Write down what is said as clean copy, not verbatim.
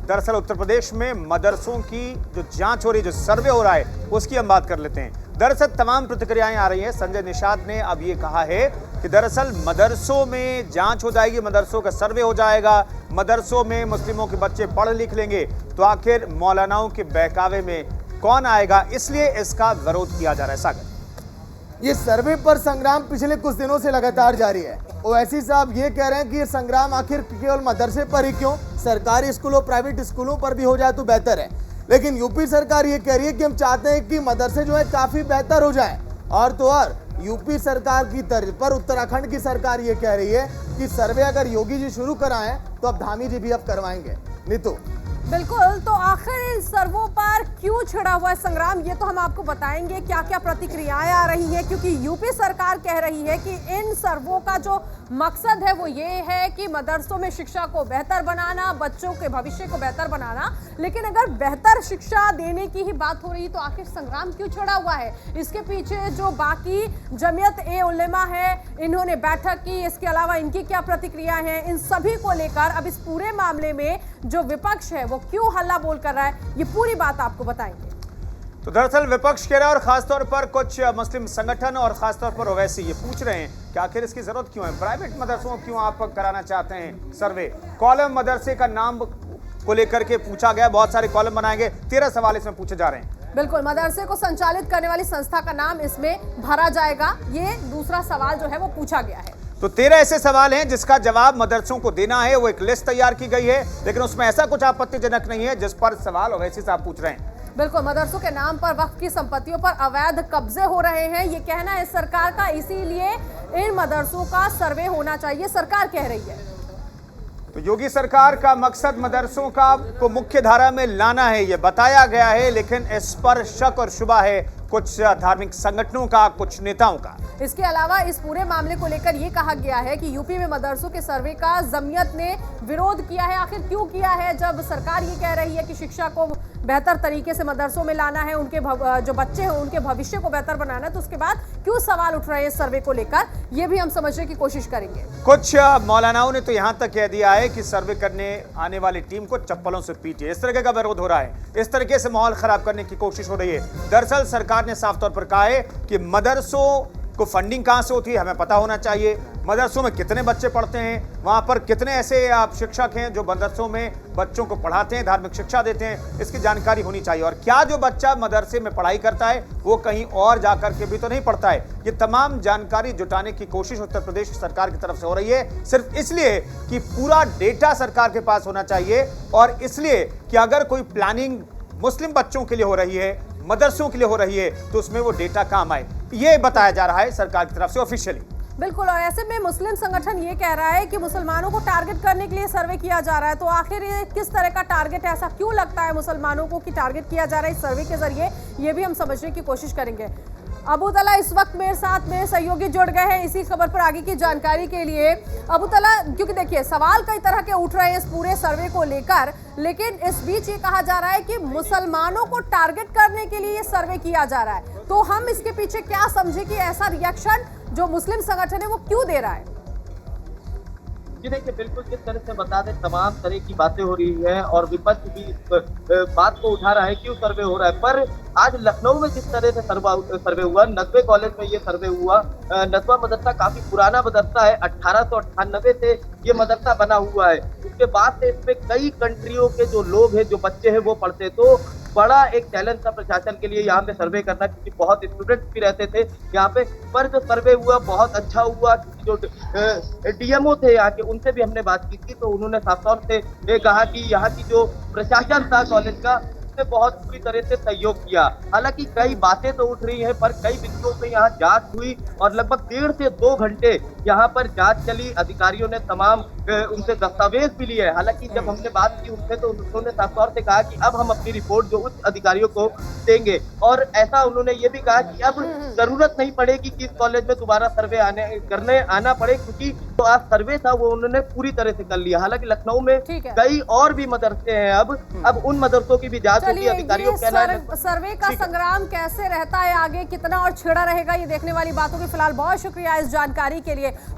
दरअसल उत्तर प्रदेश में मदरसों की जो जांच हो रही है, जो सर्वे हो रहा है, उसकी हम बात कर लेते हैं। दरअसल तमाम प्रतिक्रियाएं आ रही हैं। संजय निषाद ने अब ये कहा है कि दरअसल मदरसों में जांच हो जाएगी, मदरसों का सर्वे हो जाएगा, मदरसों में मुस्लिमों के बच्चे पढ़ लिख लेंगे, तो आखिर मौलानाओं के बहकावे में कौन आएगा, इसलिए इसका विरोध किया जा रहा है। सागर, ये सर्वे पर संग्राम पिछले कुछ दिनों से लगातार जारी है। ओवैसी साहब ये कह रहे हैं कि ये संग्राम आखिर केवल मदरसे पर ही क्यों, सरकारी स्कूलों प्राइवेट स्कूलों पर भी हो जाए तो बेहतर है। लेकिन यूपी सरकार ये कह रही है कि हम चाहते हैं कि मदरसे जो है काफी बेहतर हो जाए। और तो और यूपी सरकार की तर्ज पर उत्तराखंड की सरकार ये कह रही है कि सर्वे अगर योगी जी शुरू कराएं तो अब धामी जी भी अब करवाएंगे। नीतू, बिल्कुल, तो आखिर इन सर्वों पर क्यों छिड़ा हुआ है संग्राम, ये तो हम आपको बताएंगे क्या क्या प्रतिक्रियाएं आ रही हैं, क्योंकि यूपी सरकार कह रही है कि इन सर्वों का जो मकसद है वो ये है कि मदरसों में शिक्षा को बेहतर बनाना, बच्चों के भविष्य को बेहतर बनाना। लेकिन अगर बेहतर शिक्षा देने की ही बात हो रही तो आखिर संग्राम क्यों छिड़ा हुआ है? इसके पीछे जो बाकी जमीयत ए उलेमा है, इन्होंने बैठक की, इसके अलावा इनकी क्या प्रतिक्रिया है, इन सभी को लेकर अब इस पूरे मामले में जो विपक्ष है वो क्यों हल्ला बोल कर रहा है, ये पूरी बात आपको बताएंगे। तो दरअसल विपक्ष कह रहा है और खासतौर पर कुछ मुस्लिम संगठन और खासतौर पर ओवैसी ये पूछ रहे हैं कि आखिर इसकी जरूरत क्यों है, प्राइवेट मदरसों क्यों आप कराना चाहते हैं सर्वे। कॉलम मदरसे का नाम को लेकर के पूछा गया, बहुत सारे कॉलम बनाएंगे, 13 सवाल इसमें पूछे जा रहे हैं। बिल्कुल, मदरसे को संचालित करने वाली संस्था का नाम इसमें भरा जाएगा, ये दूसरा सवाल जो है वो पूछा गया है। तो 13 ऐसे सवाल हैं जिसका जवाब मदरसों को देना है। वो एक लिस्ट तैयार की गई है, लेकिन उसमें ऐसा कुछ आपत्तिजनक नहीं है जिस पर सवाल ओवैसी साहब पूछ रहे हैं। बिल्कुल, मदरसों के नाम पर वक्फ की संपत्तियों पर अवैध कब्जे हो रहे हैं, ये कहना है सरकार का, इसीलिए इन मदरसों का सर्वे होना चाहिए, सरकार कह रही है। तो योगी सरकार का मकसद मदरसों का को मुख्य धारा में लाना है, ये बताया गया है, लेकिन इस पर शक और शुबा है कुछ धार्मिक संगठनों का, कुछ नेताओं का। इसके अलावा इस पूरे मामले को लेकर यह कहा गया है कि यूपी में मदरसों के सर्वे का जमीयत ने विरोध किया है। आखिर क्यों किया है, जब सरकार ये कह रही है कि शिक्षा को बेहतर तरीके से मदरसों में लाना है, उनके जो बच्चे हैं उनके भविष्य को बेहतर बनाना है, तो उसके बाद क्यों सवाल उठ रहे हैं सर्वे को लेकर, ये भी हम समझने की कोशिश करेंगे। कुछ मौलानाओं ने तो यहां तक कह दिया है कि सर्वे करने आने वाली टीम को चप्पलों से पीटे, इस तरह का विरोध हो रहा है, इस तरीके से माहौल खराब करने की कोशिश हो रही है। दरअसल सरकार ने साफ तौर पर कहा है कि मदरसों को फंडिंग कहां से होती है हमें पता होना चाहिए, मदरसों में कितने बच्चे पढ़ते हैं, वहां पर कितने ऐसे शिक्षक हैं जो मदरसों में बच्चों को पढ़ाते हैं, धार्मिक शिक्षा देते हैं, इसकी जानकारी होनी चाहिए। और क्या जो बच्चा मदरसे में पढ़ाई करता है वो कहीं और जाकर के भी तो नहीं पढ़ता है। ये तमाम जानकारी जुटाने की कोशिश उत्तर प्रदेश सरकार की तरफ से हो रही है, सिर्फ इसलिए कि पूरा डेटा सरकार के पास होना चाहिए, और इसलिए कि अगर कोई प्लानिंग मुस्लिम बच्चों के लिए हो रही है, मदरसों के लिए हो रही है, तो उसमें वो डेटा काम आए, ये बताया जा रहा है सरकार की तरफ से ऑफिशियली। बिल्कुल, और ऐसे में मुस्लिम संगठन ये कह रहा है कि मुसलमानों को टारगेट करने के लिए सर्वे किया जा रहा है, तो आखिर ये किस तरह का टारगेट है, ऐसा क्यों लगता है मुसलमानों को कि टारगेट किया जा रहा है इस सर्वे के जरिए, ये भी हम समझने की कोशिश करेंगे। अबू तला इस वक्त मेरे साथ में सहयोगी जुड़ गए हैं इसी खबर पर आगे की जानकारी के लिए। अबू तला, क्योंकि देखिए सवाल कई तरह के उठ रहे हैं इस पूरे सर्वे को लेकर, लेकिन इस बीच ये कहा जा रहा है कि मुसलमानों को टारगेट करने के लिए ये सर्वे किया जा रहा है, तो हम इसके पीछे क्या समझे कि ऐसा रिएक्शन जो मुस्लिम संगठन है वो क्यों दे रहा है? जी देखिए, बिल्कुल जिस तरह से बता दें तमाम तरह की बातें हो रही है और विपक्ष भी इस बात को उठा रहा है क्यों सर्वे हो रहा है। पर आज लखनऊ में जिस तरह से सर्वे हुआ, नदवे कॉलेज में ये सर्वे हुआ, नदवा मदरसा काफी पुराना मदरसा है, 1898 से ये मदरसा बना हुआ है। उसके बाद से इसमें कई कंट्रियों के जो लोग हैं, जो बच्चे हैं वो पढ़ते, तो बड़ा एक चैलेंज था प्रशासन के लिए यहाँ पे सर्वे करना, क्योंकि बहुत स्टूडेंट्स भी रहते थे यहाँ पे। पर जो सर्वे हुआ बहुत अच्छा हुआ, जो डीएमओ थे यहाँ के उनसे भी हमने बात की थी, तो उन्होंने साफ तौर से कहा कि यहाँ की जो प्रशासन था कॉलेज का ने बहुत पूरी तरह से सहयोग किया। हालांकि कई बातें तो उठ रही हैं, पर कई बिंदुओं पे यहाँ जांच हुई और लगभग 1.5 से 2 घंटे यहाँ पर जांच चली। अधिकारियों ने तमाम उनसे दस्तावेज भी लिए। हालांकि जब हमने बात की उनसे तो उन्होंने साफ तौर से कहा कि अब हम अपनी रिपोर्ट जो उच्च अधिकारियों को देंगे, और ऐसा उन्होंने ये भी कहा कि अब जरूरत नहीं पड़ेगी कि इस कॉलेज में दोबारा सर्वे करने आना पड़े, क्योंकि तो आज सर्वे था वो उन्होंने पूरी तरह से कर लिया। हालांकि लखनऊ में कई और भी मदरसे हैं, अब उन मदरसों की भी जांच होगी। अधिकारियों का सर्वे का संग्राम कैसे रहता है आगे, कितना और छिड़ा रहेगा, ये देखने वाली बातों की फिलहाल बहुत शुक्रिया इस जानकारी के लिए।